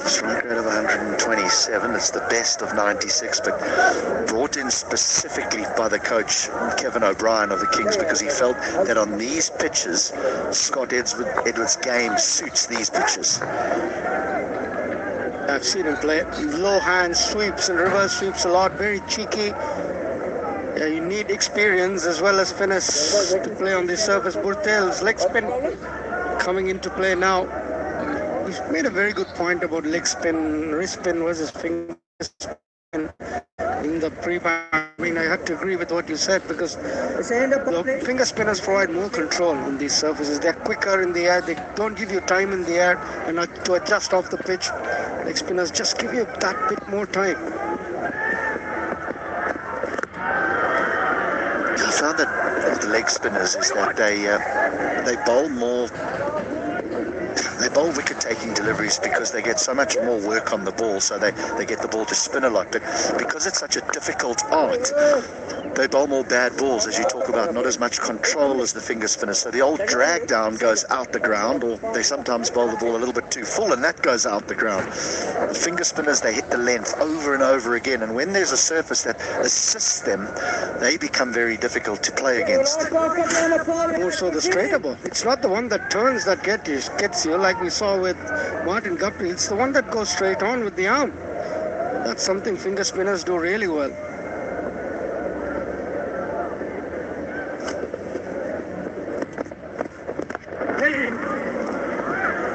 Strike rate of 127. It's the best of 96, but brought in specifically by the coach, Kevin O'Brien of the Kings, because he felt that on these pitches, Scott Edwards' game suits these pitches. I've seen him play low hand sweeps and reverse sweeps a lot, very cheeky. You need experience as well as finesse to play on this surface. Burtel's leg spin coming into play now. He's made a very good point about leg spin, wrist spin versus finger spin in the pre-match. I mean, I have to agree with what you said, because the finger spinners provide more control on these surfaces. They're quicker in the air. They don't give you time in the air and to adjust off the pitch. Leg spinners just give you that bit more time. I found that with the leg spinners is that they bowl more. They bowl wicket-taking deliveries because they get so much more work on the ball, so they get the ball to spin a lot. But because it's such a difficult art, they bowl more bad balls, as you talk about, not as much control as the finger spinners. So the old drag down goes out the ground, or they sometimes bowl the ball a little bit too full, and that goes out the ground. The finger spinners, they hit the length over and over again, and when there's a surface that assists them, they become very difficult to play against. More so the straighter ball. It's not the one that turns that gets you, like we saw with Martin Guptill. It's the one that goes straight on with the arm. That's something finger spinners do really well.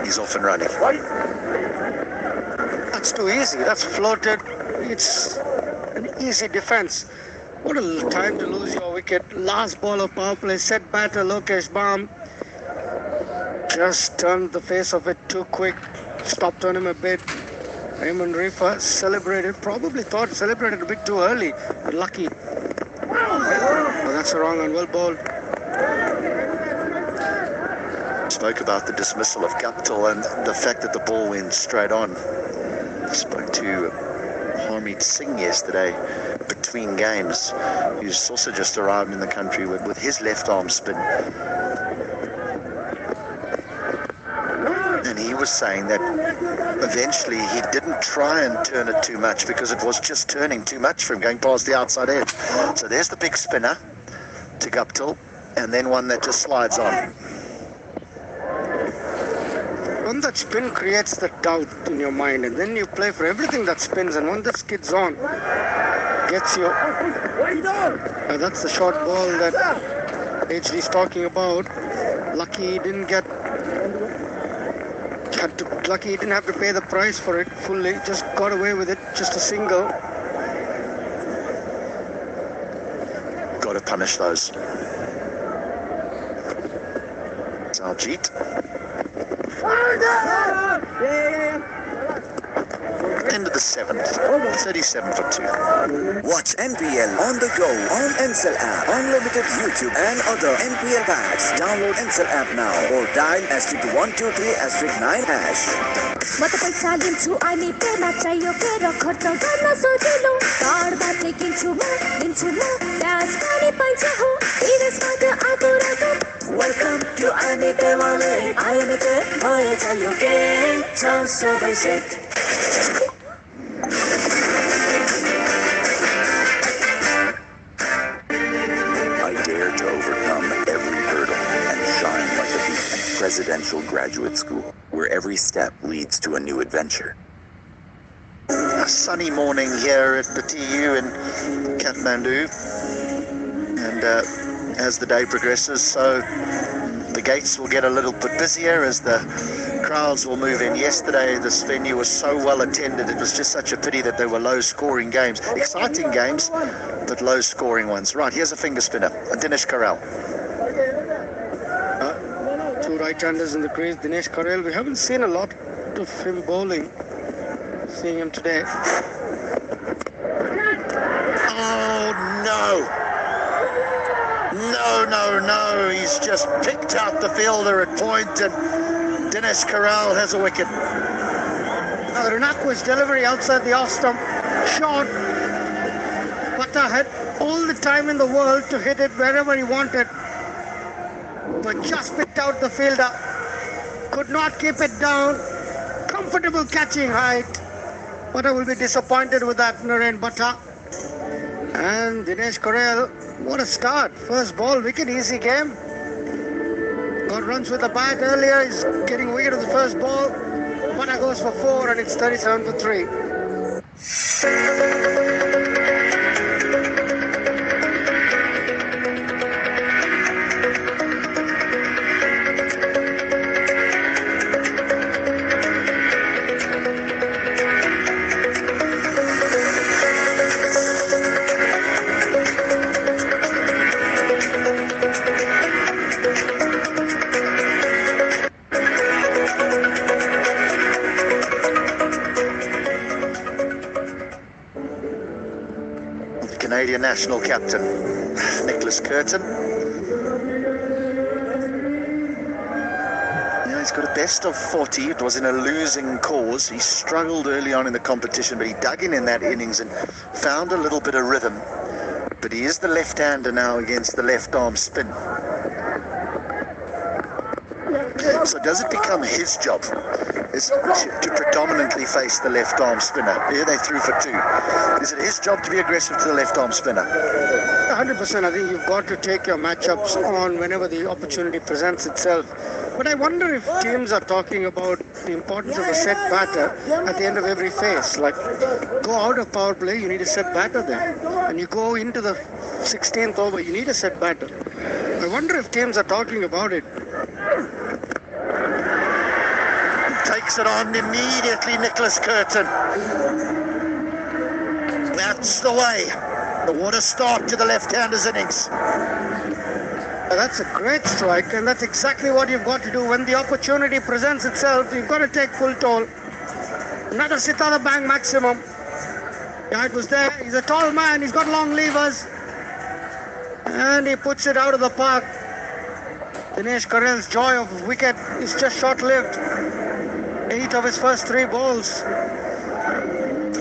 He's off and running. That's too easy. That's floated. It's an easy defense. What a time to lose your wicket. Last ball of power play. Set batter Lokesh Baum just turned the face of it too quick. Stopped on him a bit. Raymond Rifa celebrated a bit too early. But lucky. Oh, that's a wrong and well bowled. Spoke about the dismissal of Guptill and the fact that the ball went straight on. Spoke to Harmeet Singh yesterday between games, who's also just arrived in the country with his left arm spin. And he was saying that eventually he didn't try and turn it too much because it was just turning too much for him, going past the outside edge. So there's the big spinner to Guptill, and then one that just slides on. When that spin creates the doubt in your mind, and then you play for everything that spins, and when that skids on, gets you. That's the short ball that HD's talking about. Lucky he didn't have to pay the price for it fully. Just got away with it, just a single. Got to punish those. Saljit. End of the 7th, 37 for 2. Watch NPL on the go on NCL app, unlimited YouTube and other NPL packs. Download NCL app now or dial *123*9#. Welcome to NPL Wallet. I dare to overcome every hurdle and shine like a beacon. Presidential Graduate School, where every step leads to a new adventure. A sunny morning here at the TU in Kathmandu, and as the day progresses, so the gates will get a little bit busier as the crowds will move in. Yesterday, this venue was so well attended. It was just such a pity that there were low-scoring games. Exciting games, but low-scoring ones. Right, here's a finger spinner, Dinesh Karel. Two right-handers in the crease. Dinesh Karel, we haven't seen a lot of him bowling. Seeing him today. Oh, no! No. He's just picked out the fielder at point, and Dinesh Karral has a wicket. Now, Ranakwa's delivery outside the off stump. Short. Pata had all the time in the world to hit it wherever he wanted. But just picked out the fielder. Could not keep it down. Comfortable catching height. Pata will be disappointed with that, Naren Bhatta. And Dinesh Karral, what a start. First ball, wicket, easy game. Got runs with the bat earlier. He's getting wicket of the first ball. Bhatta goes for 4 and it's 37 for 3. Canadian national captain, Nicholas Curtin. Yeah, he's got a best of 40. It was in a losing cause. He struggled early on in the competition, but he dug in that innings and found a little bit of rhythm. But he is the left-hander now against the left-arm spin. So does it become his job is to predominantly face the left-arm spinner? Here they threw for 2. Is it his job to be aggressive to the left-arm spinner? 100%. I think you've got to take your matchups on whenever the opportunity presents itself. But I wonder if teams are talking about the importance of a set batter at the end of every phase. Like, go out of power play, you need a set batter there. And you go into the 16th over, you need a set batter. I wonder if teams are talking about it. Takes it on immediately, Nicholas Curtin. That's the way. What a start to the left-hander's innings. That's a great strike, and that's exactly what you've got to do. When the opportunity presents itself, you've got to take full toll. Not a sitada bang maximum. Yeah, it was there. He's a tall man. He's got long levers. And he puts it out of the park. Dinesh Karral's joy of wicket is just short-lived. 8 of his first 3 balls.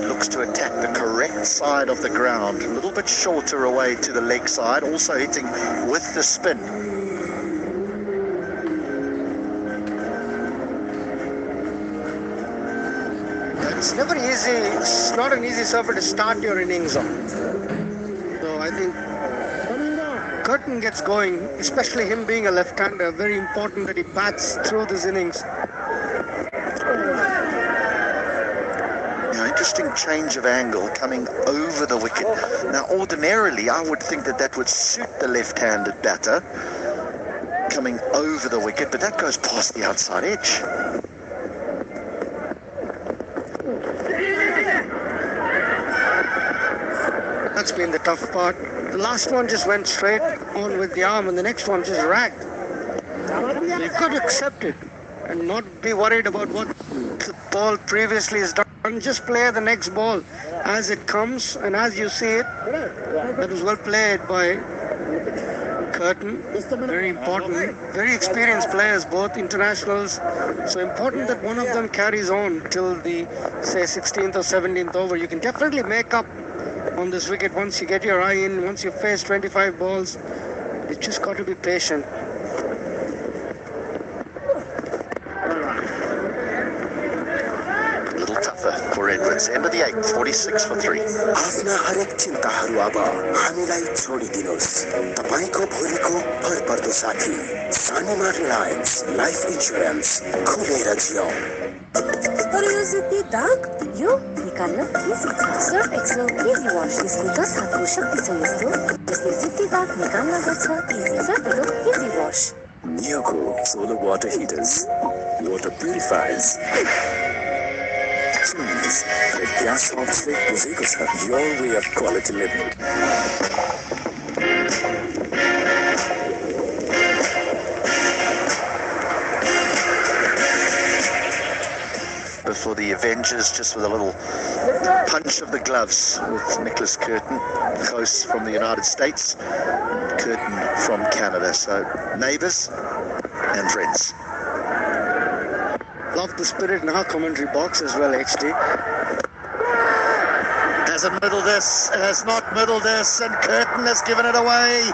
Looks to attack the correct side of the ground. A little bit shorter away to the leg side. Also hitting with the spin. It's never easy. It's not an easy surface to start your innings on. So I think Curtin gets going, especially him being a left-hander. Very important that he bats through this innings. Interesting change of angle coming over the wicket. Now, ordinarily, I would think that would suit the left-handed batter coming over the wicket, but that goes past the outside edge. That's been the tough part. The last one just went straight on with the arm, and the next one just ragged. You've got to accept it and not be worried about what the ball previously has done. Just play the next ball as it comes and as you see it. That was well played by Curtin. Very important. Very experienced players, both internationals. So important that one of them carries on till the, say, 16th or 17th over. You can definitely make up on this wicket once you get your eye in, once you face 25 balls. You just got to be patient. For Edwards, end of the 8th, 46 for 3. आफ्ना हरेक चिन्ताहरू अब हामीलाई छोडिदिनुहोस् तपाईको भोलिको भरपर्दो साथी सानीमा Reliance life insurance खुलेर जियौं तर यो जुत्ती दाग यो निकाल्न इजी छ सर्फ एक्सेल इजी वाश यसको 10 हातको शक्ति छ यस्तो जसले जुत्ती दाग निकाल्न गर्छ easy Surf easy wash Niyoko solar water heaters water purifiers Choose the gas option because your way of quality living. Before the event revenges just with a little punch of the gloves with Nicholas Curtin, close from the United States, Curtin from Canada. So neighbours and friends. Love the spirit in our commentary box as well, HD. Hasn't middled this, has not middled this, and Curtin has given it away.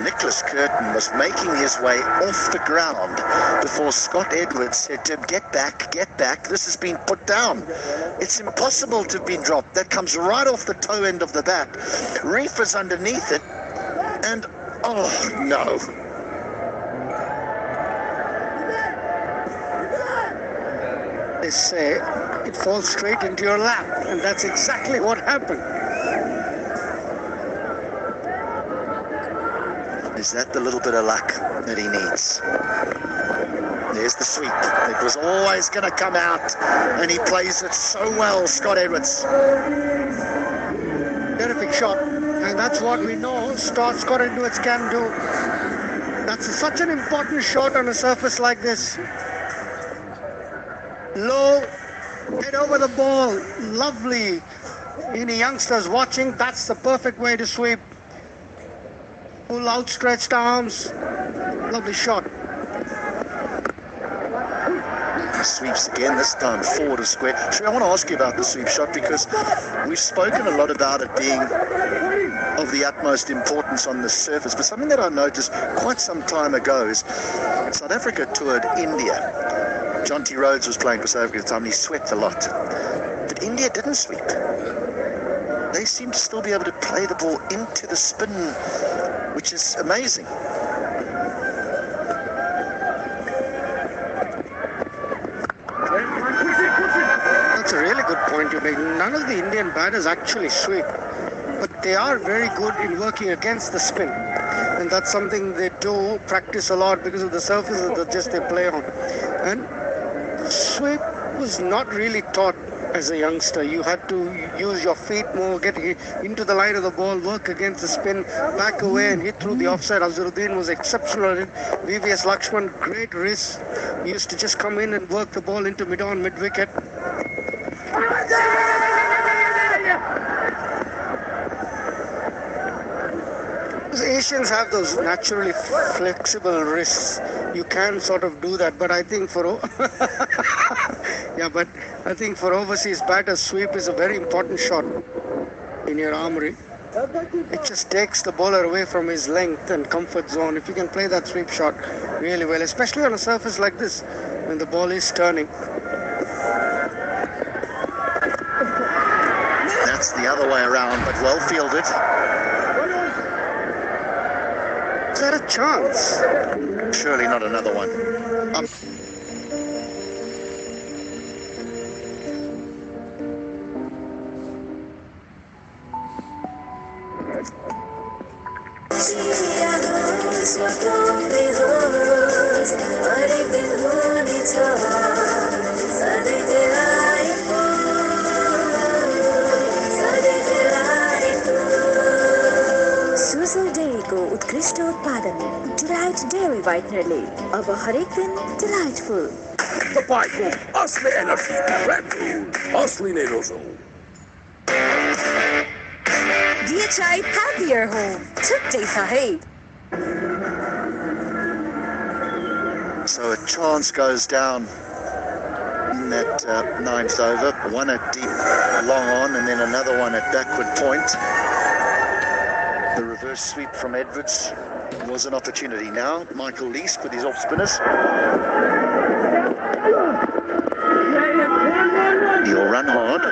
Nicholas Curtin was making his way off the ground before Scott Edwards said to him, get back, this has been put down. It's impossible to have been dropped. That comes right off the toe end of the bat. Reef is underneath it, and oh no. They say it falls straight into your lap, and that's exactly what happened. Is that the little bit of luck that he needs? There's the sweep. It was always going to come out, and he plays it so well, Scott Edwards. Terrific shot, and that's what we know Scott Edwards can do. That's such an important shot on a surface like this. Low, head over the ball, lovely. Any youngsters watching, that's the perfect way to sweep. Full outstretched arms, lovely shot. Sweeps again, this time forward of square. Sure, I want to ask you about the sweep shot because we've spoken a lot about it being of the utmost importance on the surface, but something that I noticed quite some time ago is South Africa toured India. John T. Rhodes was playing for South Africa at the time and he swept a lot. But India didn't sweep. They seem to still be able to play the ball into the spin, which is amazing. That's a really good point you make. None of the Indian batters actually sweep, but they are very good in working against the spin. And that's something they do practice a lot because of the surfaces that just they play on. And sweep was not really taught as a youngster. You had to use your feet more, get into the line of the ball, work against the spin, back away and hit through the offside. Azharuddin was exceptional at it. VVS Lakshman, great wrist. He used to just come in and work the ball into mid-on, mid-wicket. Asians have those naturally flexible wrists. You can sort of do that, but I think for I think for overseas batters, sweep is a very important shot in your armory. It just takes the bowler away from his length and comfort zone. If you can play that sweep shot really well, especially on a surface like this, when the ball is turning. That's the other way around, but well fielded. Is that a chance? Surely not another one. को उत्कृष्ट उत्पादन delight dairy व्हाइटनरले अब हरेक दिन delightful तपाईँको असली energy red bull असली नै रोजो DHI happier home छुट्टै छ है. So a chance goes down in that ninth over. One at deep long on and then another one at backward point. The reverse sweep from Edwards was an opportunity. Now Michael Leask with his off spinners. He'll run hard.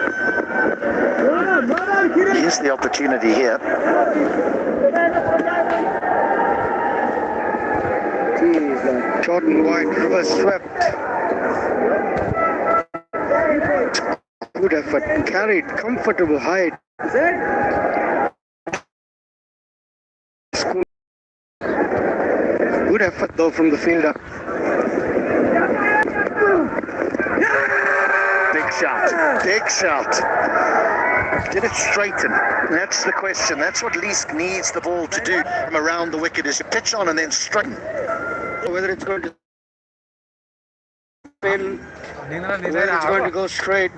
Here's the opportunity here. Short and wide, reverse swept. Good effort, carried, comfortable height. Good effort though from the fielder. Big shot, big shot. Did it straighten? That's the question. That's what Leask needs the ball to do from around the wicket, is to pitch on and then straighten. Whether it's going to spin, whether it's going to go straight.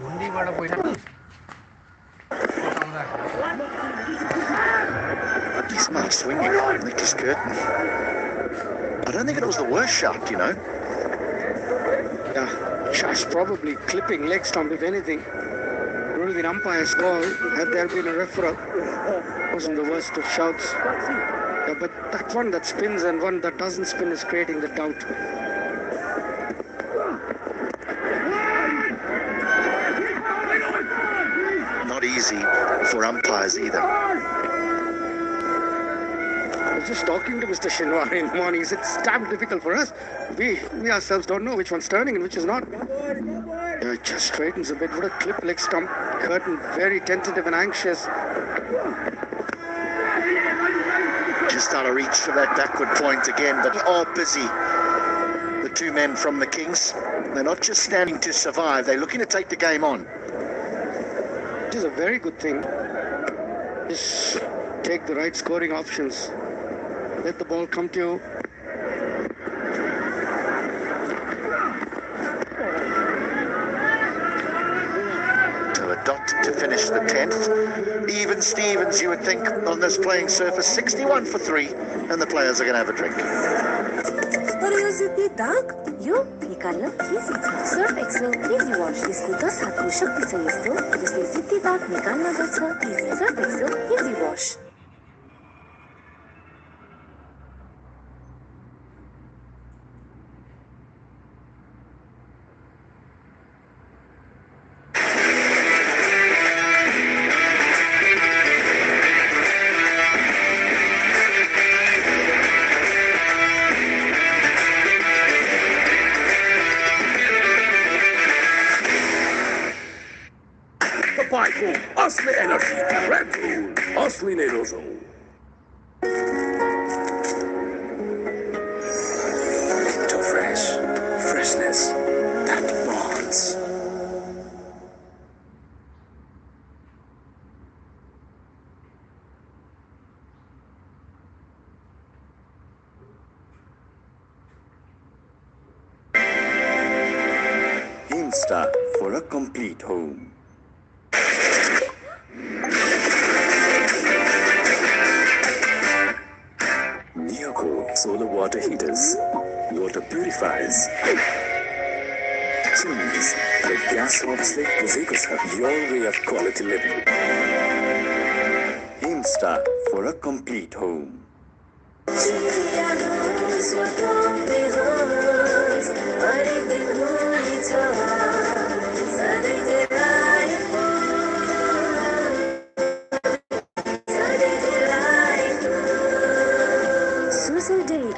He's not swinging. Nicholas Curtin. I don't think it was the worst shot, you know. Yeah, just probably clipping leg stump, if anything. Would have been umpire's call had there been a referral. Wasn't the worst of shouts. Yeah, but that one that spins and one that doesn't spin is creating the doubt. Not easy for umpires either. I was just talking to Mr. Shinwar in the morning. He said it's damn difficult for us. We ourselves don't know which one's turning and which is not. It just straightens a bit. What a clip leg stump. Curtin very tentative and anxious. Just out of reach for that backward point again, but they are busy. The two men from the Kings. They're not just standing to survive. They're looking to take the game on. Which is a very good thing. Just take the right scoring options. Let the ball come to you. To a dot to finish the 10th. Even Stevens, you would think, on this playing surface. 61 for 3, and the players are going to have a drink. पर यो जित्ने दाग यो निकाल्न easy छ surf excel easy wash यसको 10 हातको शक्ति छ यस्तो जसले जित्ने दाग निकाल्न गर्छ easy surf excel easy wash Asli enerji, Red Bull, Asli Nerozo. Lento fresh. Freshness that bonds. Insta for a complete home. Solar water heaters, water purifiers, chimneys, the gas hobs like your way of quality living. Insta for a complete home.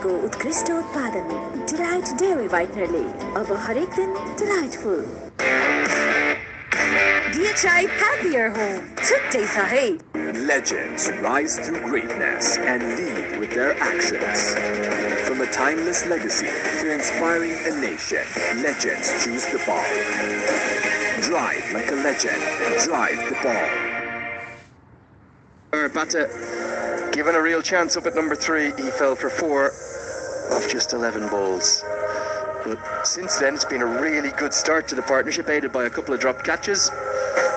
को उत्कृष्ट उत्पादन delight dairy व्हाइटनरले अब हरेक दिन delightful DHI happier home छुट्टै छ है Legends rise through greatness and lead with their actions. From a timeless legacy to inspiring a nation, legends choose the ball. Drive like a legend, drive the ball. Bata, given a real chance up at number 3, he fell for 4 of just 11 balls. But since then, it's been a really good start to the partnership, aided by a couple of dropped catches.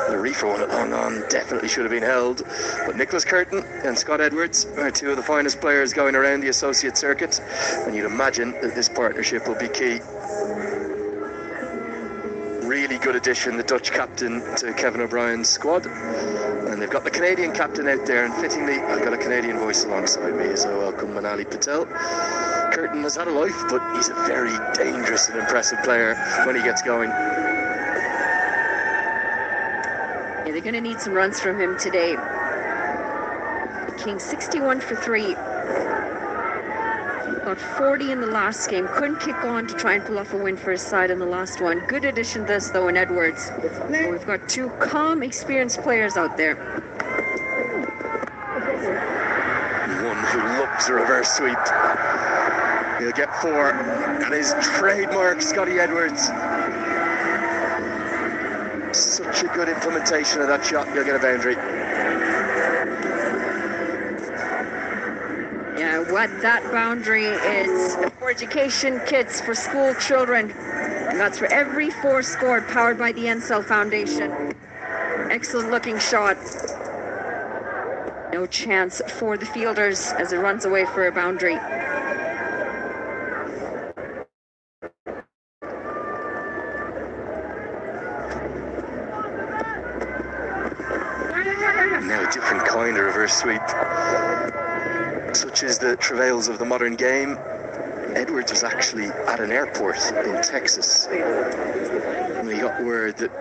The reefer one at long on definitely should have been held. But Nicholas Curtin and Scott Edwards are two of the finest players going around the associate circuit. And you'd imagine that this partnership will be key. Really good addition, the Dutch captain to Kevin O'Brien's squad. And they've got the Canadian captain out there, and fittingly, I've got a Canadian voice alongside me, so welcome Manali Patel. Curtin has had a life, but he's a very dangerous and impressive player when he gets going. Yeah, they're going to need some runs from him today. The Kings 61 for 3. Got 40 in the last game. Couldn't kick on to try and pull off a win for his side in the last one. Good addition this, though, in Edwards. We've got two calm, experienced players out there. One who loves a reverse sweep. He'll get 4. And his trademark, Scotty Edwards. Such a good implementation of that shot, you'll get a boundary. Yeah, what that boundary is for education kits for school children. And that's for every 4 scored, powered by the NPL Foundation. Excellent looking shot. No chance for the fielders as it runs away for a boundary. Now a different kind of reverse sweep. Such as the travails of the modern game. Edwards was actually at an airport in Texas when he got word that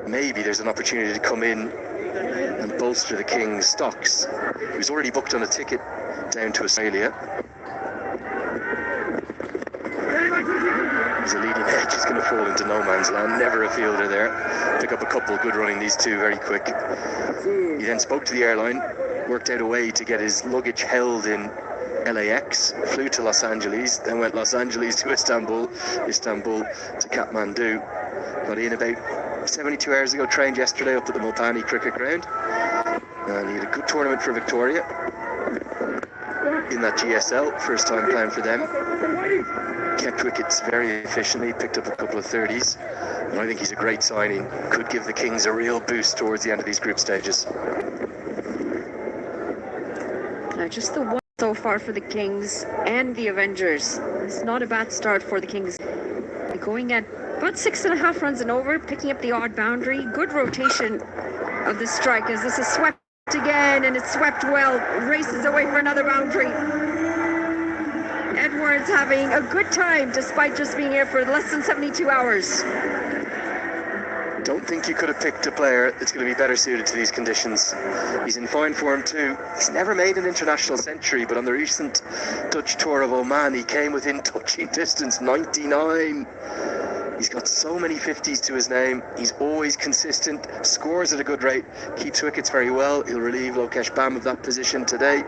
maybe there's an opportunity to come in and bolster the King's stocks. He was already booked on a ticket down to Australia. He's a leading edge, he's going to fall into no man's land. Never a fielder there. Pick up a couple, good running, these two, very quick. He then spoke to the airline, worked out a way to get his luggage held in LAX, flew to Los Angeles, then went Los Angeles to Istanbul to Kathmandu. Got in about 72 hours ago, trained yesterday up at the Multani cricket ground, and he had a good tournament for Victoria in that GSL, first time playing for them. Kept wickets very efficiently, picked up a couple of 30s, and I think he's a great signing. Could give the Kings a real boost towards the end of these group stages. Just the one so far for the Kings and the Avengers. It's not a bad start for the Kings. Going at about 6.5 runs and over, picking up the odd boundary. Good rotation of the strike as this is swept again, and it's swept well. Races away for another boundary. Edwards having a good time despite just being here for less than 72 hours. Don't think you could have picked a player that's going to be better suited to these conditions. He's in fine form too. He's never made an international century, but on the recent Dutch tour of Oman, he came within touching distance, 99. He's got so many 50s to his name. He's always consistent, scores at a good rate, keeps wickets very well. He'll relieve Lokesh Bam of that position today.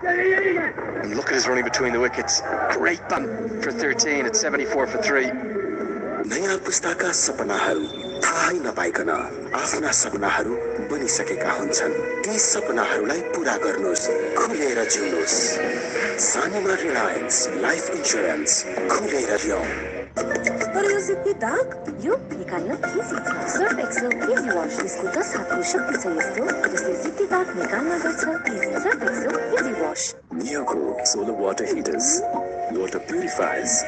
And look at his running between the wickets. Great bam for 13 at 74 for 3. नयाँ पुस्ताका सपनाहरू थाहै नपाइकन आफ्ना सपनाहरू बनिसकेका हुन्छन्। ती सपनाहरूलाई पूरा गर्नुस्, खुलेर जिउनुस्। सानीमा Reliance life insurance, खुलेर जिउँ। पर यो जित्ती दाग यो निकाल्न इजी छ। सर्फ एक्सेल इजी वाश, यसको 10 हातको शक्ति छ यस्तो जसले जित्ती दाग निकाल्न गर्छ। Easy surf excel easy wash. Neoco solar water heaters, water purifiers.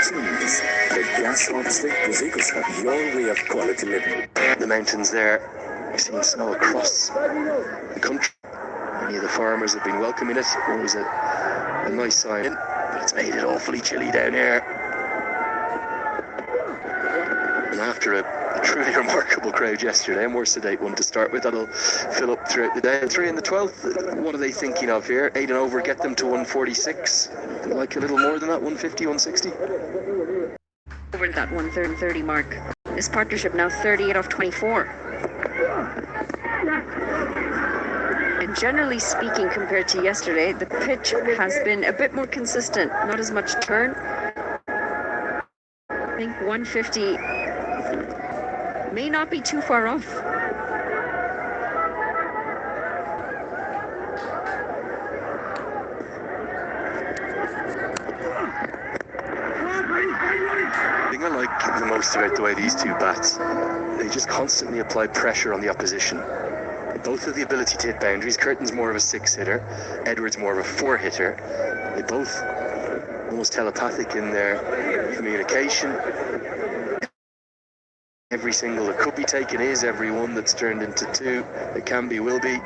The gas obstacle is your way of quality living. The mountains there, we've seen snow across the country. Many of the farmers have been welcoming it. Always a nice sign, but it's made it awfully chilly down here. And after a truly remarkable crowd yesterday, a more sedate one to start with, that'll fill up throughout the day. 3 and the 12th, what are they thinking of here? 8 and over, get them to 146. They like a little more than that, 150, 160. Over that 130 mark. This partnership now 38 off 24. And generally speaking, compared to yesterday, the pitch has been a bit more consistent, not as much turn. I think 150 may not be too far off. The thing I like the most about the way these two bats, they just constantly apply pressure on the opposition. Both have the ability to hit boundaries. Curtin's more of a 6-hitter, Edwards more of a 4-hitter. They both almost telepathic in their communication. Every single that could be taken is, every one that's turned into 2 that can be, will be.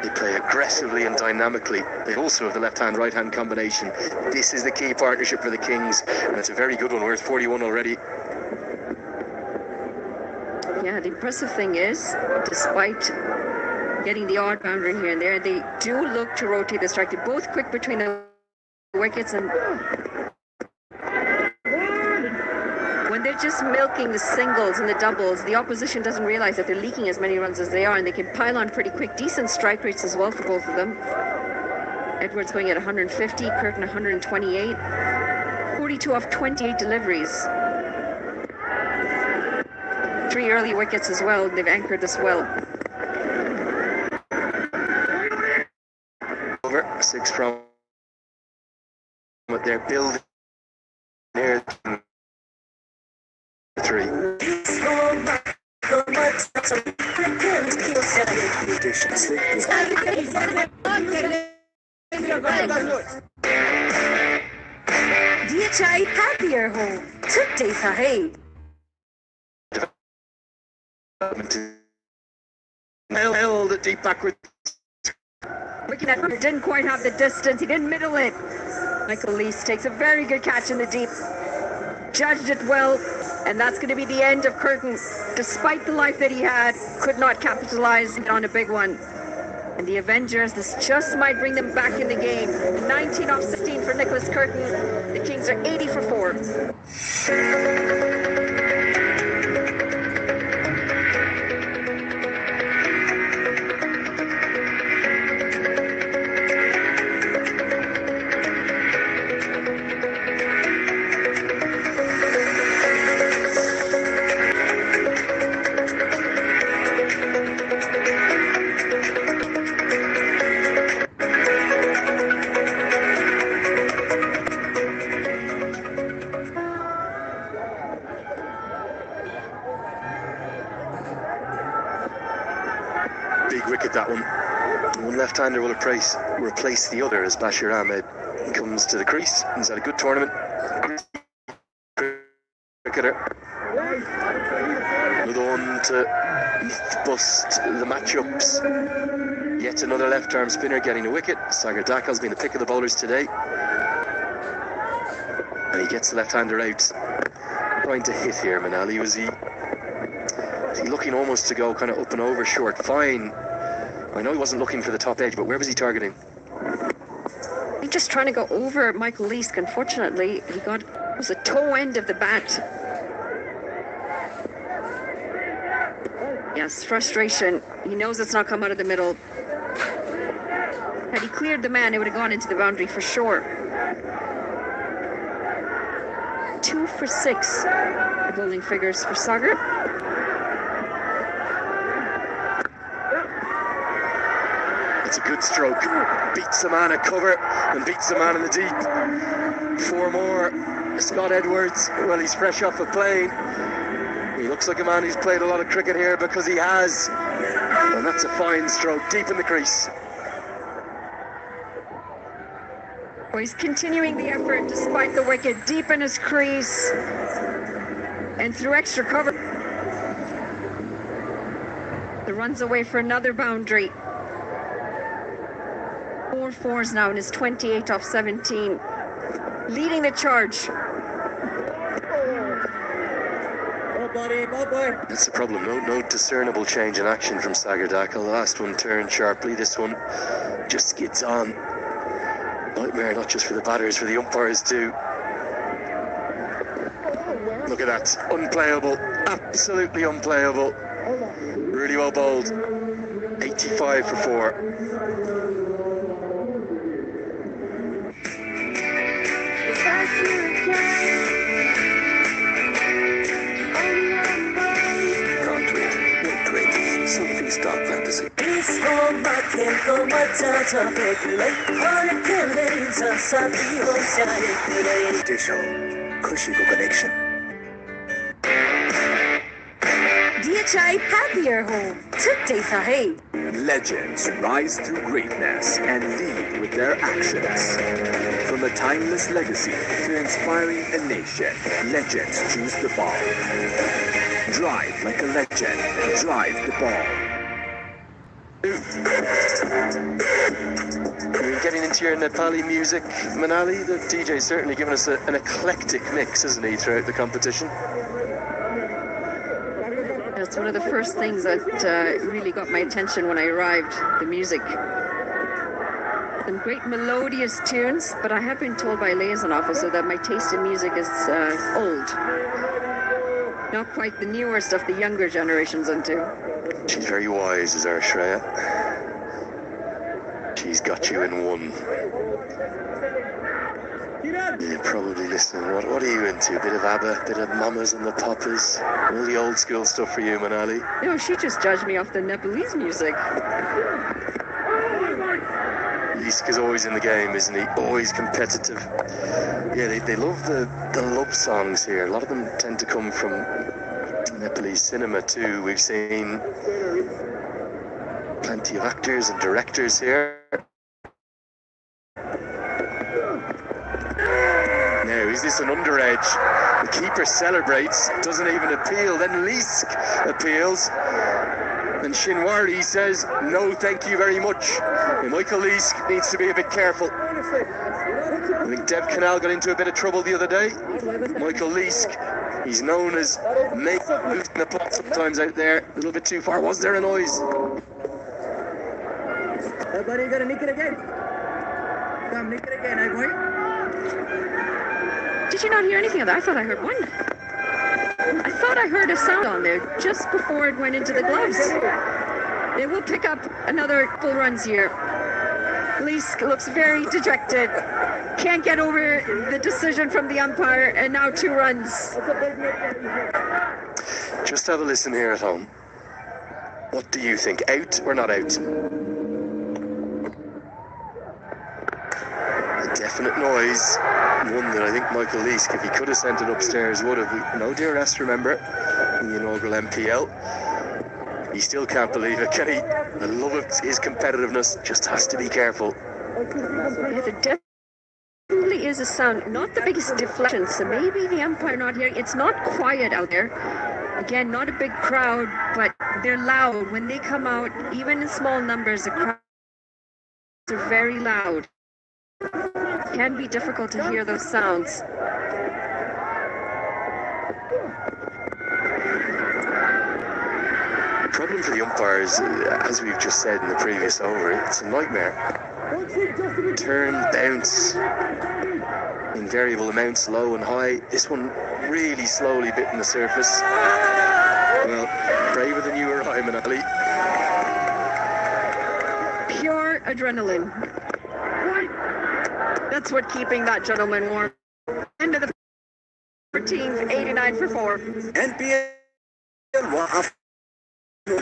They play aggressively and dynamically. They also have the left-hand, right-hand combination. This is the key partnership for the Kings, and it's a very good one. We're at 41 already. Yeah, the impressive thing is, despite getting the odd boundary here and there, they do look to rotate the strike. They're both quick between the wickets, and when they're just milking the singles and the doubles, the opposition doesn't realize that they're leaking as many runs as they are, and they can pile on pretty quick. Decent strike rates as well for both of them. Edwards going at 150, Curtin 128. 42 of 28 deliveries. 3 early wickets as well. They've anchored this well. Over 6 from what they're building near 3. DHI happier home. Today sahib. Held it deep backward. Wicket didn't quite have the distance. He didn't middle it. Michael Lease takes a very good catch in the deep. Judged it well. And that's going to be the end of Curtin. Despite the life that he had, could not capitalize on a big one. And the Avengers, this just might bring them back in the game. 19 off 16 for Nicholas Curtin. The Kings are 80 for 4. Big wicket, that one. One left-hander will replace the other as Bashir Ahmed comes to the crease. He's had a good tournament. Cricketer. Another one to bust the matchups. Yet another left-arm spinner getting a wicket. Sagar Dakal's been the pick of the bowlers today. And he gets the left-hander out. Trying to hit here, Manali. Was he looking almost to go kind of up and over short? Fine. I know he wasn't looking for the top edge, but where was he targeting? He's just trying to go over Michael Leask. Unfortunately, it was the toe end of the bat. Yes, frustration. He knows it's not come out of the middle. Had he cleared the man, it would have gone into the boundary for sure. 2 for 6. The bowling figures for Sagar. It's a good stroke. Beats the man at cover and beats the man in the deep. 4 more. Scott Edwards, well, he's fresh off a plane. He looks like a man who's played a lot of cricket here because he has. And that's a fine stroke, deep in the crease. Oh, he's continuing the effort despite the wicket, deep in his crease. And through extra cover. The runs away for another boundary. 4 fours now in his 28 off 17. Leading the charge. That's the problem. No discernible change in action from Sagar Dakal. The last one turned sharply. This one just skids on. Nightmare, not just for the batters, for the umpires too. Look at that. Unplayable. Absolutely unplayable. Really well bowled. 85 for 4. Something stop fantasy. खुशीको connection DHI happier home. Today sahib. Legends rise through greatness and lead with their actions. From a timeless legacy to inspiring a nation, legends choose the ball. Drive like a legend. Drive the ball. We're getting into your Nepali music, Manali. The DJ's certainly given us an eclectic mix, isn't he, throughout the competition? That's one of the first things that really got my attention when I arrived, the music. Some great melodious tunes, but I have been told by a liaison officer that my taste in music is old. Not quite the newer stuff the younger generation's into. She's very wise, is our Shreya. She's got you in one. You're probably listening. What are you into? A bit of ABBA, a bit of Mamas and the Papas, all the old school stuff for you, Manali. No, she just judged me off the Nepalese music. Lisk is always in the game, isn't he? Always competitive. Yeah, they love the love songs here. A lot of them tend to come from Nepalese cinema too. We've seen plenty of actors and directors here. Now, is this an underedge? The keeper celebrates, doesn't even appeal. Then Lisk appeals. And Shinwari says, no, thank you very much. And Michael Lisk needs to be a bit careful. I think Dev Canal got into a bit of trouble the other day. Michael Lisk, he's known as losing the plot sometimes out there. A little bit too far. Was there a noise? Buddy, you gotta nick it again. Come, nick it again, boy. Did you not hear anything of that? I thought I heard one. I thought I heard a sound on there just before it went into the gloves. They will pick up another couple runs here. Lisk looks very dejected. Can't get over the decision from the umpire, and now 2 runs. Just have a listen here at home. What do you think? Out or not out? A definite noise. One that I think Michael Lisk, if he could have sent it upstairs, would have. No DRS, remember, in the inaugural NPL. He still can't believe it, can he? The love of his competitiveness, just has to be careful. Yeah, there definitely is a sound, not the biggest deflection, so maybe the umpire not hearing. It's not quiet out there. Again, not a big crowd, but they're loud. When they come out, even in small numbers, the crowds are very loud. It can be difficult to hear those sounds. The problem for the umpires, as we've just said in the previous over, it's a nightmare. Turn, bounce, in variable amounts, low and high. This one really slowly bitting the surface. Well, braver than you or I, Manali. Pure adrenaline. That's what keeping that gentleman warm. End of the 14th, 89 for 4. NPL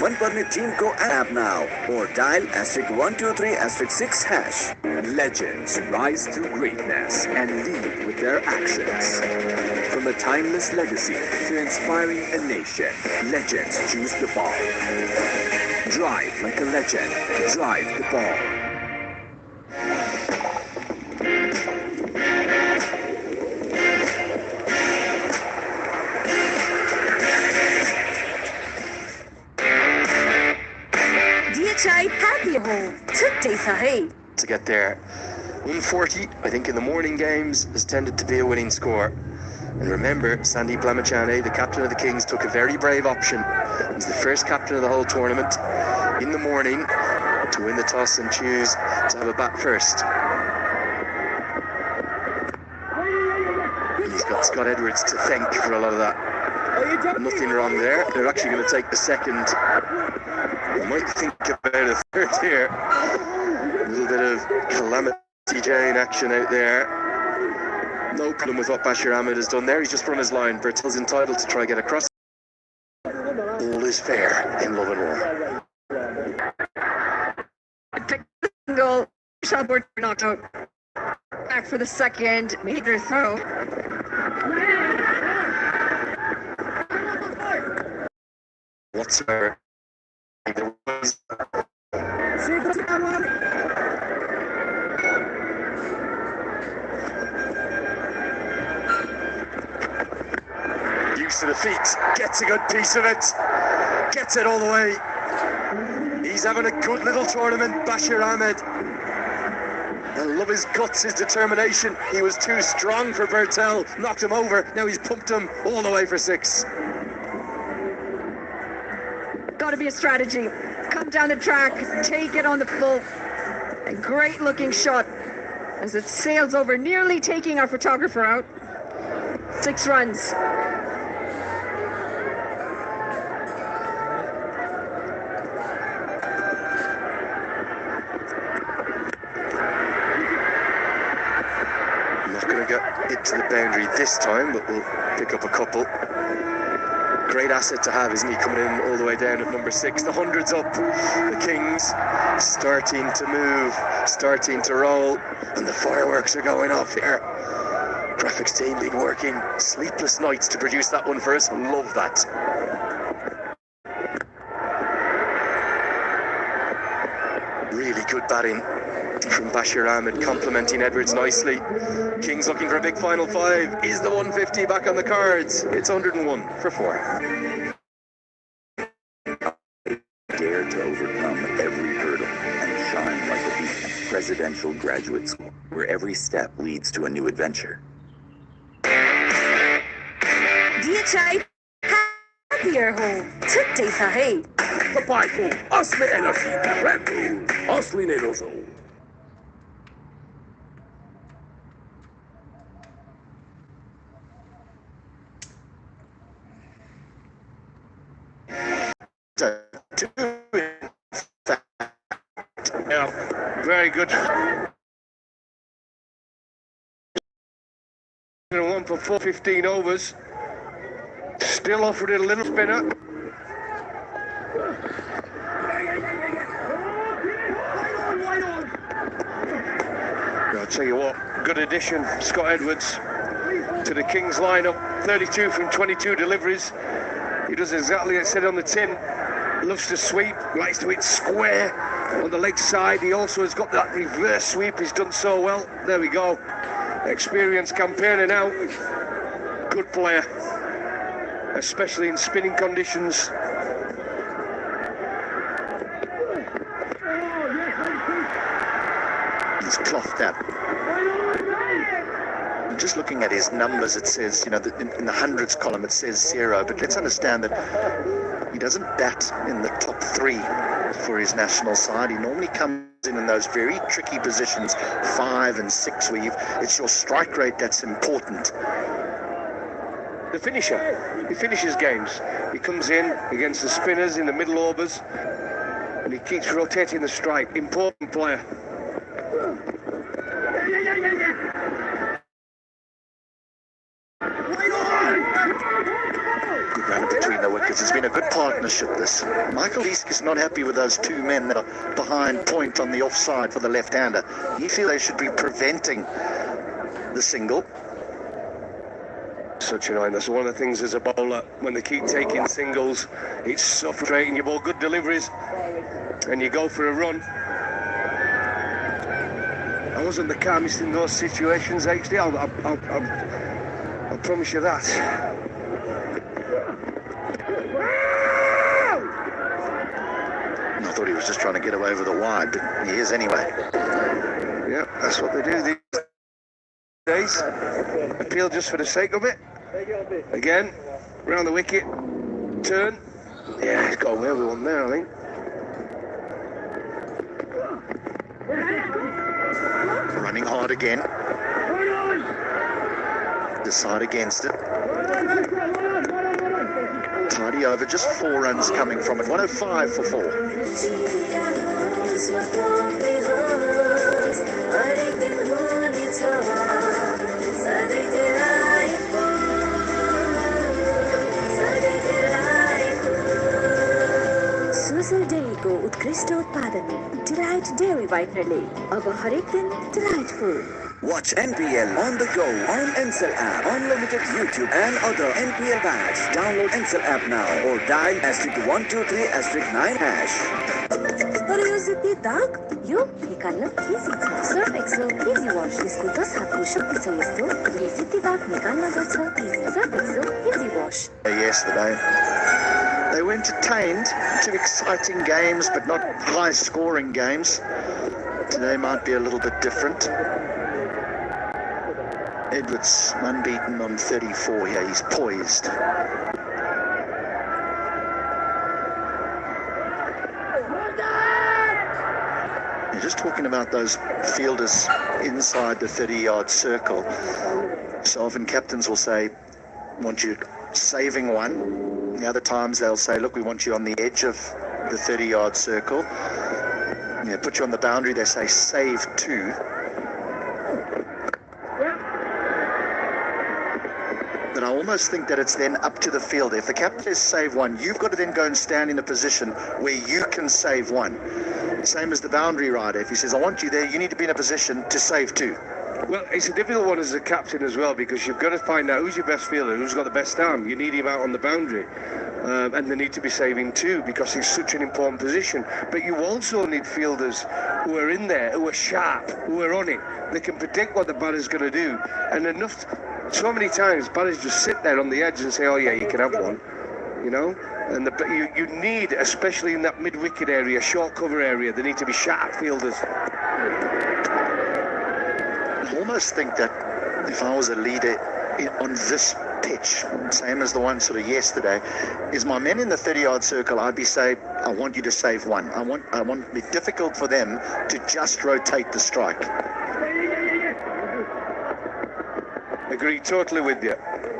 one permit team को app now or dial *123*6#. Legends rise to greatness and lead with their actions. From a timeless legacy to inspiring a nation, legends choose the ball. Drive like a legend. Drive the ball. To get there. 140, I think, in the morning games has tended to be a winning score. And remember, Sandeep Lamachane, the captain of the Kings, took a very brave option. He's the first captain of the whole tournament in the morning to win the toss and choose to have a bat first. And he's got Scott Edwards to thank for a lot of that. Nothing wrong there. They're actually going to take the second. We might think about a third here. A little bit of Calamity Jane action out there. No problem with what Bashir Ahmed has done there. He's just run his line. Bertel's entitled to try and get across. All is fair in love and war. Pick the single. Shelbourne knocked out. Back for the second. Major throw. Whatsoever. There was use of the feet, gets a good piece of it, gets it all the way. He's having a good little tournament, Bashir Ahmed. I love his guts, his determination. He was too strong for Bertel, knocked him over, now he's pumped him all the way for 6. Got to be a strategy. Come down the track, take it on the full. A great looking shot as it sails over, nearly taking our photographer out. 6 runs. Not going to get to the boundary this time, but we'll pick up a couple. Great asset to have, isn't he, coming in all the way down at number 6. The 100's up. The Kings starting to move, starting to roll, and the fireworks are going off here. Graphics team been working sleepless nights to produce that one for us. Love that. Really good batting from Bashir Ahmed, complimenting Edwards nicely. Kings looking for a big final 5. Is the 150 back on the cards? It's 101 for 4. Dare to overcome every hurdle and shine like a beacon. Presidential Graduate School, where every step leads to a new adventure. Dia chai happier ho. Chutte sa hai. Kapay ko, asli energy, Red Bull, asli neroso. Yeah, very good. 1 for 415 overs. Still offered it a little spinner. I'll tell you what, good addition, Scott Edwards, to the Kings lineup. 32 from 22 deliveries. He does exactly as it said on the tin. Loves to sweep, likes to hit square on the leg side. He also has got that reverse sweep. He's done so well. There we go. Experienced campaigner now. Good player, especially in spinning conditions. He's clothed that. Just looking at his numbers, it says, in the hundreds column, it says 0, but let's understand that he doesn't bat in the top 3 for his national side. He normally comes in those very tricky positions, 5 and 6, where it's your strike rate that's important. The finisher, he finishes games. He comes in against the spinners in the middle overs, and he keeps rotating the strike. Important player. Good run between the wickets. It's been a good partnership, this. Michael Leask is not happy with those 2 men that are behind point on the offside for the left-hander. He feels they should be preventing the single. Such an eye. That's one of the things as a bowler, when they keep taking singles, it's so frustrating. You bowl good deliveries and you go for a run. I wasn't the calmest in those situations, actually. I'll promise you that. I thought he was just trying to get away with a wide, but he is anyway. Yeah, that's what they do these days. Appeal just for the sake of it. Again, round the wicket, turn. Yeah, he's got away with one there, I think. Running hard again. Decide against it. Tidy over, just 4 runs coming from it. 105 for 4. Sujal डेयरीको उत्कृष्ट उत्पादन delight dairy व्हाइटनरले अब हरेक दिन delightful. Watch NPL on the go on NCL app, unlimited YouTube and other NPL match. Download NCL app now or dial *123*9#. तर यो जित्ती दाग यो निकाल्न easy छ. Surf excel easy wash. यसको 10 हातको शक्ति छ यस्तो. यो जित्ती दाग निकाल्न गर्छ. Easy surf excel easy wash. Yesterday, they were entertained. 2 exciting games, but not high-scoring games. Today might be a little bit different. Edwards unbeaten on 34 here. He's poised. You're just talking about those fielders inside the 30-yard circle. So often captains will say, want you saving one. The other times they'll say, look, we want you on the edge of the 30-yard circle. Put you on the boundary, they say save 2. But I almost think that it's then up to the fielder. If the captain says save one, you've got to then go and stand in a position where you can save one. Same as the boundary rider. If he says, I want you there, you need to be in a position to save two. Well, it's a difficult one as a captain as well, because you've got to find out who's your best fielder, who's got the best arm. You need him out on the boundary. And they need to be saving two, because it's such an important position. But you also need fielders who are in there, who are sharp, who are on it. They can predict what the batter's going to do. And so many times, batters just sit there on the edge and say, oh yeah, you can have one, you know? And you need, especially in that mid-wicket area, short cover area, they need to be sharp fielders. I almost think that if I was a leader on this pitch, same as the one sort of yesterday, is my men in the 30-yard circle, I'd be saying, I want you to save one. I want it to be difficult for them to just rotate the strike. Agree totally with you.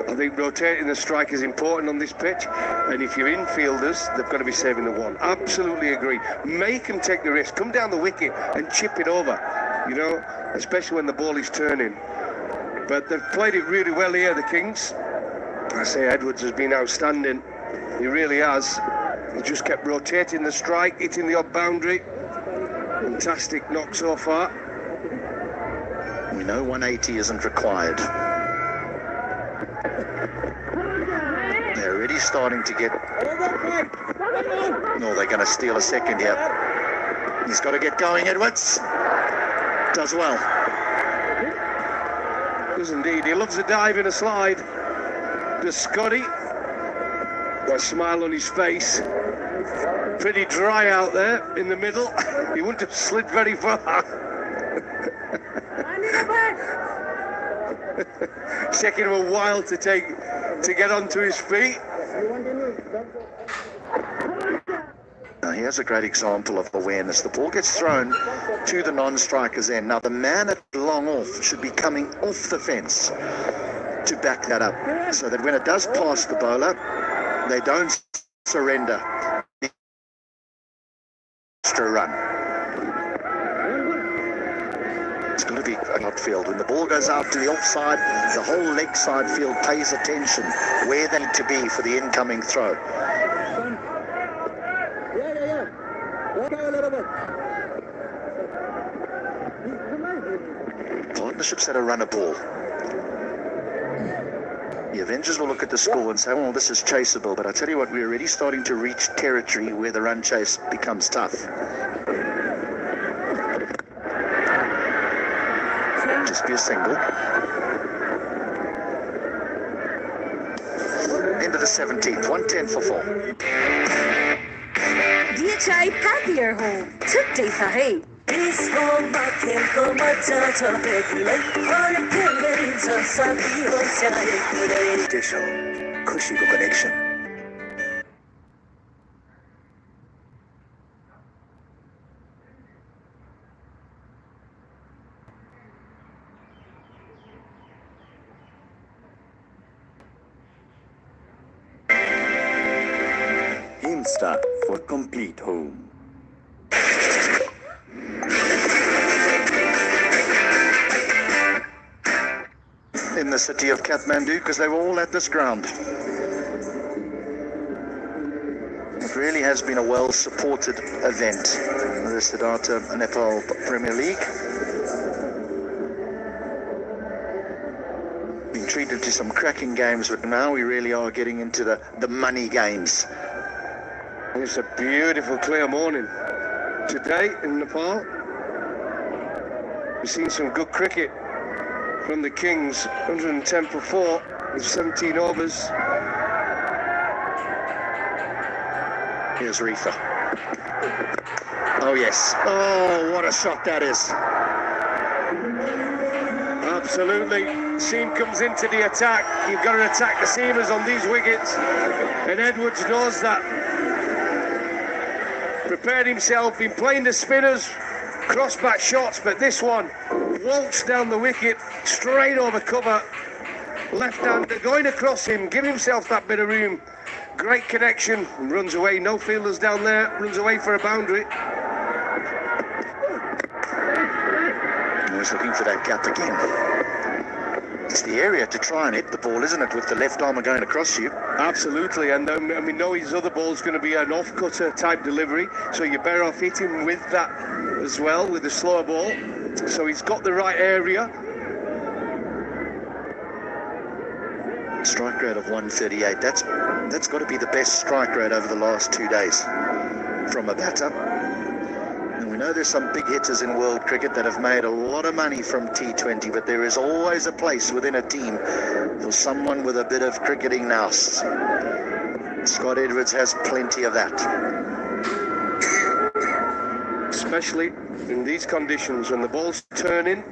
I think rotating the strike is important on this pitch, and if you're infielders, they've got to be saving the one. Absolutely agree. Make them take the risk. Come down the wicket and chip it over, you know, especially when the ball is turning. But they've played it really well here, the Kings. I say Edwards has been outstanding. He really has. He just kept rotating the strike, hitting the odd boundary. Fantastic knock so far. We know 180 isn't required. They're already starting to get... No, they're going to steal a second here. He's got to get going, Edwards. Does well. Does indeed. He loves a dive and a slide. Does Scotty. Got a smile on his face. Pretty dry out there in the middle. He wouldn't have slid very far. It's taking him a while to get onto his feet. Now here's a great example of awareness. The ball gets thrown to the non-striker's end. Now the man at long off should be coming off the fence to back that up, so that when it does pass the bowler, they don't surrender the extra run. It's going to be an outfield. When the ball goes out to the offside, the whole leg side field pays attention where they need to be for the incoming throw. Partnerships had a run a ball. The Avengers will look at the score and say, well, this is chaseable, but I tell you what, we're already starting to reach territory where the run chase becomes tough. Just be a single. Into the 17th, 110 for 4. DHI happier home. छुट्टै छ है त्यसको खेलको मजा छ बेग्लै अरे खेल गरिन्छ साथी हो चाहे कुनै देशो खुशीको connection Insta for complete home. In the city of Kathmandu, because they were all at this ground. It really has been a well-supported event, the Siddhartha Nepal Premier League. Been treated to some cracking games, but now we really are getting into the money games. It's a beautiful clear morning today in Nepal. We've seen some good cricket from the Kings. 110 for 4 with 17 overs. Here's Reefer. Oh yes. Oh, what a shot that is. Absolutely. Seam comes into the attack. You've got to attack the seamers on these wickets, and Edwards knows that. Prepared himself, been playing the spinners, cross-back shots, but this one waltzed down the wicket, straight over cover, left-hander going across him, give himself that bit of room. Great connection, and runs away, no fielders down there, runs away for a boundary. Always looking for that gap again. It's the area to try and hit the ball, isn't it, with the left arm going across you? Absolutely, and we know his other ball's going to be an off-cutter type delivery, so you're better off hitting with that as well, with the slower ball. So he's got the right area. Strike rate of 138. That's got to be the best strike rate over the last 2 days from a batter. And we know there's some big hitters in world cricket that have made a lot of money from T20, but there is always a place within a team for someone with a bit of cricketing nous. Scott Edwards has plenty of that. Especially in these conditions when the ball's turning,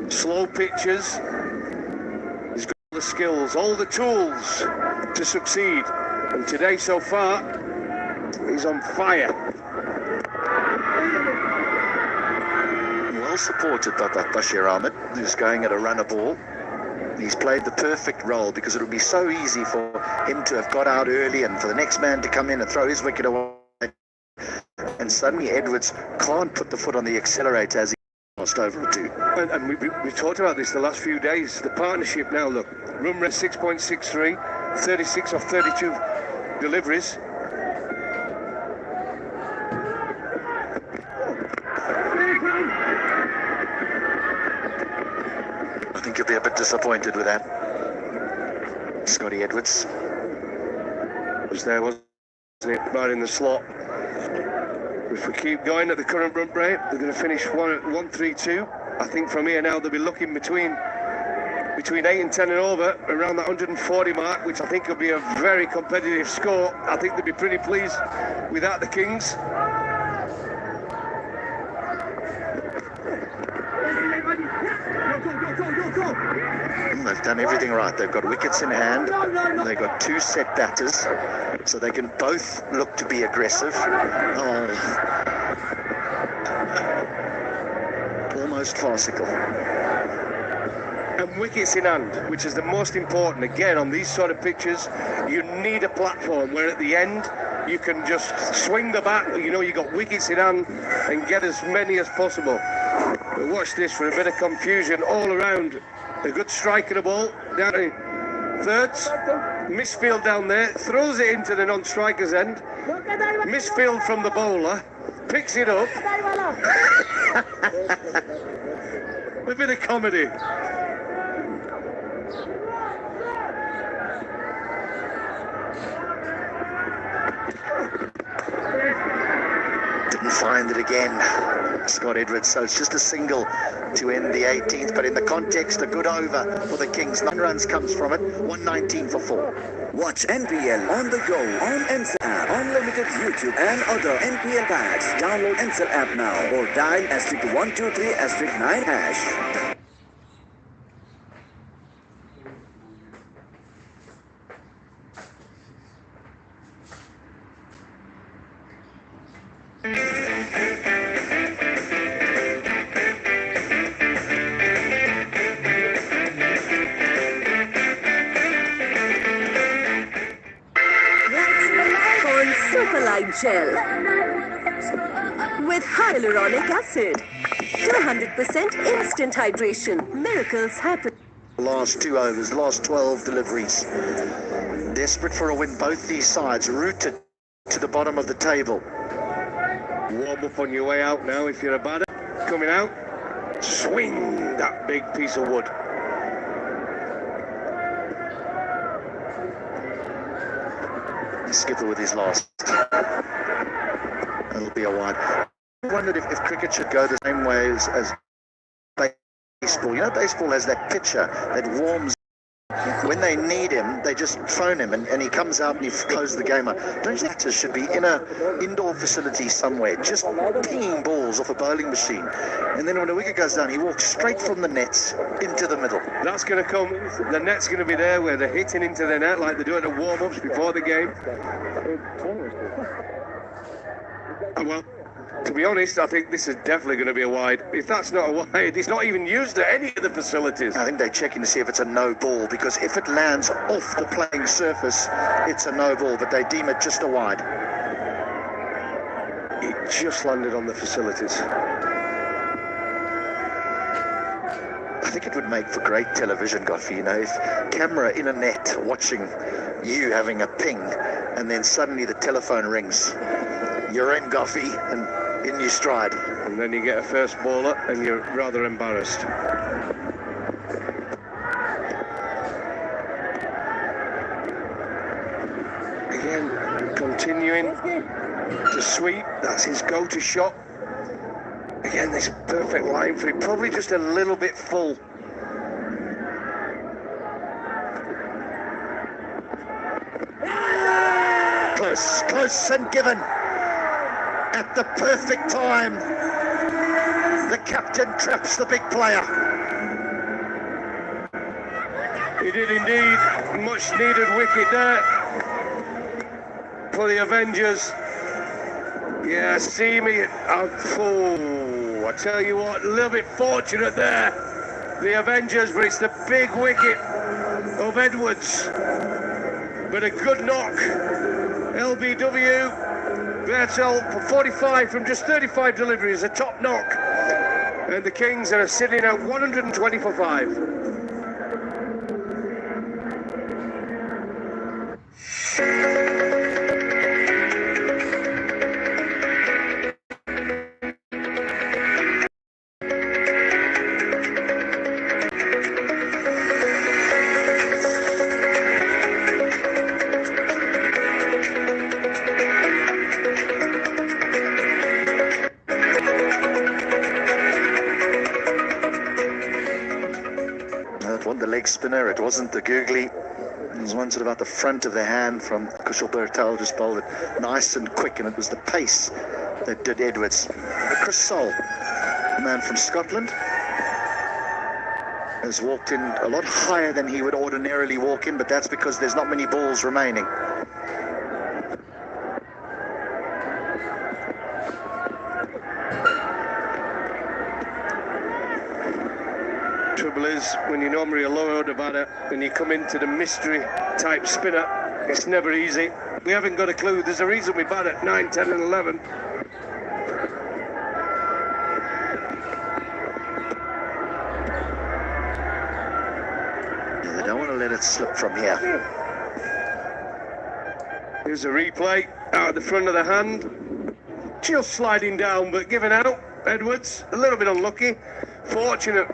slow pitches. He's got all the skills, all the tools to succeed. And today so far, he's on fire. Well supported by Bashir Ahmed, who's going at a runner ball. He's played the perfect role because it would be so easy for him to have got out early and for the next man to come in and throw his wicket away. And suddenly Edwards can't put the foot on the accelerator as he lost over or two. And we talked about this the last few days. The partnership now, look, run rate 6.63, 36 off 32 deliveries. I think you'll be a bit disappointed with that. Scotty Edwards. Was there, wasn't it? Right in the slot. If we keep going at the current run rate, they're going to finish 132. I think from here now they'll be looking between 8 and 10 and over, around that 140 mark, which I think will be a very competitive score. I think they'll be pretty pleased with that, the Kings. They've done everything right. They've got wickets in hand. They've got 2 set batters, so they can both look to be aggressive. Almost farcical. And wickets in hand, which is the most important. Again, on these sort of pitches, you need a platform where at the end you can just swing the bat. You know, you got wickets in hand and get as many as possible. But watch this for a bit of confusion all around. A good strike of the ball down to thirds. Misfield down there, throws it into the non-striker's end. Misfield from the bowler, picks it up. A bit of comedy. Didn't find it again, Scott Edwards. So it's just a single to end the 18th, but in the context, a good over for the Kings. 9 runs comes from it, 119 for 4. Watch NPL on the go on NCL app, unlimited YouTube and other NPL packs. Download NCL app now or dial *123*9#. Gel with hyaluronic acid. 200% instant hydration. Miracles happen. Last 2 overs, last 12 deliveries. Desperate for a win, both these sides, rooted to the bottom of the table. Warm up on your way out now if you're a batter. Coming out, swing that big piece of wood. Skipper with his last. It'll be a wide. I wondered if cricket should go the same way as baseball. You know, baseball has that pitcher that warms. When they need him, they just phone him and he comes out and he closes the game up. Don't you think batters should be in an indoor facility somewhere, just pinging balls off a bowling machine? And then when a wicket goes down, he walks straight from the nets into the middle. That's going to come. The net's going to be there where they're hitting into the net like they do at the warm-ups before the game. Well, to be honest, I think this is definitely going to be a wide. If that's not a wide, it's not even used at any of the facilities. I think they're checking to see if it's a no ball, because if it lands off the playing surface, it's a no ball, but they deem it just a wide. It just landed on the facilities. think it would make for great television, Goffey. You know, if camera in a net watching you having a ping, and then suddenly the telephone rings. You're in, Goffey, and in you stride. And then you get a first ball up, and you're rather embarrassed. Again, continuing to sweep. That's his go-to shot. Again, this perfect line for him, probably just a little bit full. Close and given. At the perfect time. The captain traps the big player. He did indeed. Much needed wicket there for the Avengers. Yeah, see me. I tell you what, a little bit fortunate there. The Avengers, but it's the big wicket of Edwards. But a good knock. LBW, Bertel for 45 from just 35 deliveries, a top knock. And the Kings are sitting at 120 for 5. Spinner, it wasn't the googly. It was one sort of at the front of the hand from Kushal Bertel, just bowled it nice and quick, and it was the pace that did Edwards. Chris Soul, a man from Scotland, has walked in a lot higher than he would ordinarily walk in, but that's because there's not many balls remaining. Trouble is, when you normally a low order batter and you come into the mystery type spinner, it's never easy. We haven't got a clue. There's a reason we bat at 9, 10 and 11. Yeah, they don't want to let it slip from here. Here's a replay out at the front of the hand. Just sliding down but given out. Edwards, a little bit unlucky. Fortunate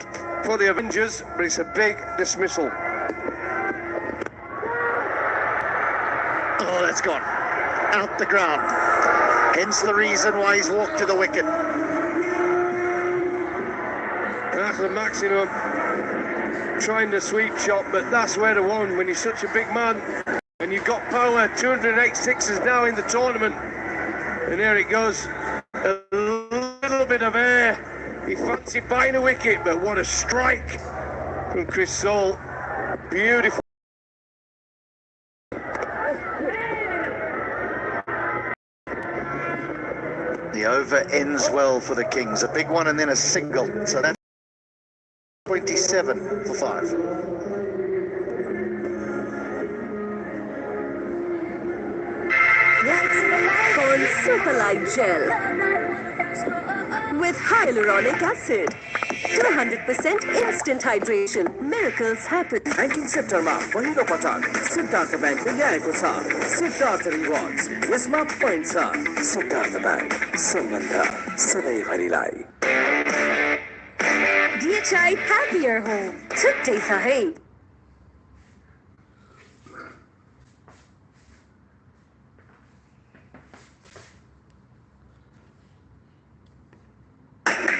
for the Avengers, but it's a big dismissal. Oh, that's gone. Out the ground. Hence the reason why he's walked to the wicket. That's the maximum. Trying the sweep shot, but that's where the one when you're such a big man and you've got power. 208 sixes now in the tournament. And there it goes. A little bit of air. He fancied buying a wicket, but what a strike from Chris Soul. Beautiful. The over ends well for the Kings. A big one and then a single. So that's 27 for 5. That's called Superlight Gel with hyaluronic acid. 200% instant hydration. Miracles happen. Banking सेक्टरमा पहिलो पटक सिद्धार्थ ब्याङ्कले ल्याएको छ Siddharth rewards. यसमा point छ। Siddharth bank सम्बन्ध सधैँभरिलाई। DHI Happier Home. छुट्टै छ है।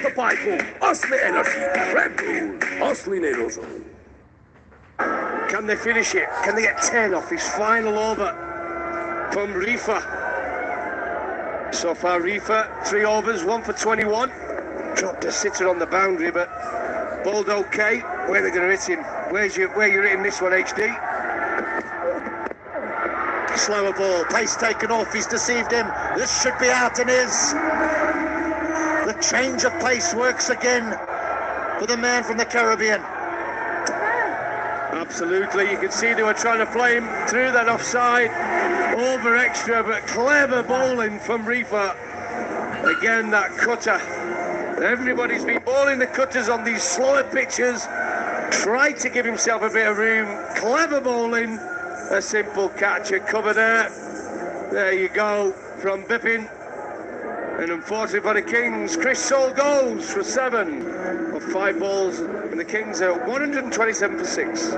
Tapaiको असली energy, Red Bull, असली नै रोजो. Can they finish it? Can they get 10 off his final over from Rifa? So far, Rifa, 3 overs, 1 for 21. Dropped a sitter on the boundary, but bowled okay. Where are they going to hit him? Where you hitting this one, HD? Slower ball, pace taken off, he's deceived him. This should be out and is. The change of pace works again for the man from the Caribbean. Absolutely, you can see they were trying to play him through that offside, over extra, but clever bowling from Rifa. Again, that cutter Everybody's been bowling the cutters on these slower pitches. Tried to give himself a bit of room. Clever bowling. A simple catch, a cover there. There you go from Bippin. And unfortunately for the Kings, Chris Saul goes for 7 of 5 balls. And the Kings are 127 for 6.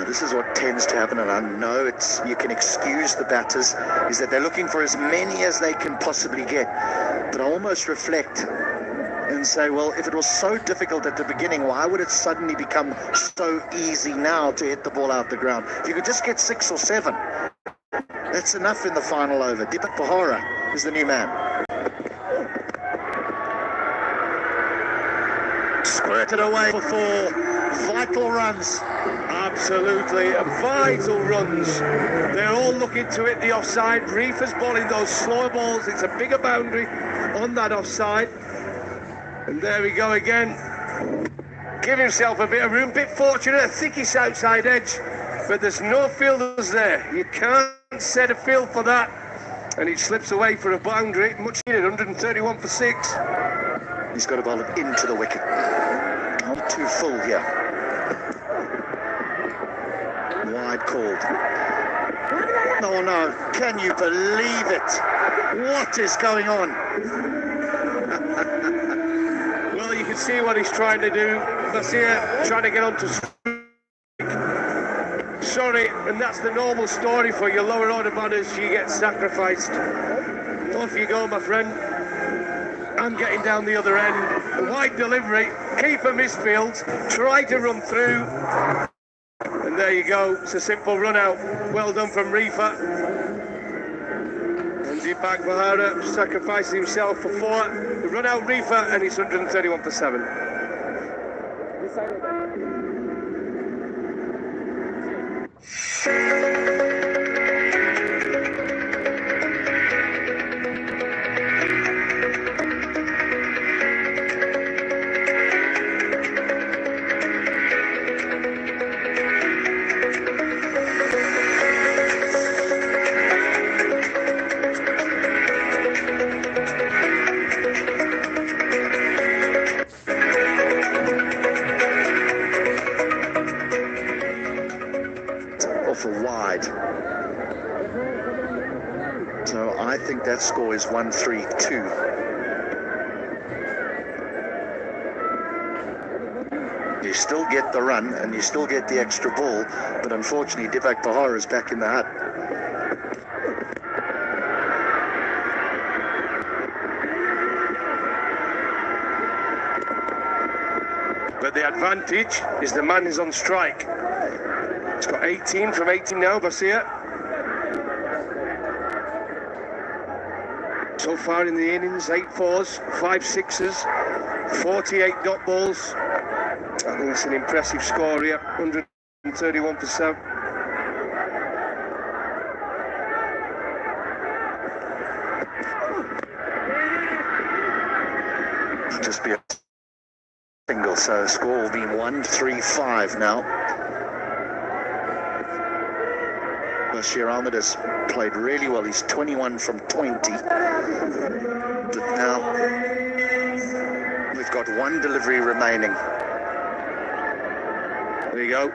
This is what tends to happen, and I know you can excuse the batters, is that they're looking for as many as they can possibly get. But I almost reflect and say, well, if it was so difficult at the beginning, why would it suddenly become so easy now to hit the ball out the ground? If you could just get 6 or 7, that's enough in the final over. Deepak Pokhara is the new man. Squirted away for 4. Vital runs. Absolutely vital runs. They're all looking to hit the offside. Reefer's bowling those slower balls. It's a bigger boundary on that offside. And there we go again. Give himself a bit of room. Bit fortunate, a thickish outside edge. But there's no fielders there. You can't set a field for that. And he slips away for a boundary. Much needed, 131 for 6. He's got to bowl it into the wicket. Not too full here. Wide called. Oh no, can you believe it? What is going on? Well, you can see what he's trying to do. Basia trying to get onto sorry, and that's the normal story for your lower order batters. You get sacrificed. Off you go, my friend. I'm getting down the other end. Wide delivery, keeper misfields, try to run through. And there you go, it's a simple run out. Well done from Reefer. And Deepak Pokhara sacrificing himself for 4. The run out Reefer, and he's 131 for 7. For wide. So I think that score is 1-3-2. You still get the run and you still get the extra ball, but unfortunately Deepak Pokhara is back in the hut. But the advantage is the man is on strike. It's got 18 from 18 now, Basia. So far in the innings, 8 4s, 5 6s, 48 dot balls. I think it's an impressive score here, 131 for 7. Just be a single, so the score will be 1-3-5 now. Bashir Ahmed has played really well. He's 21 from 20. But now we've got 1 delivery remaining. There you go.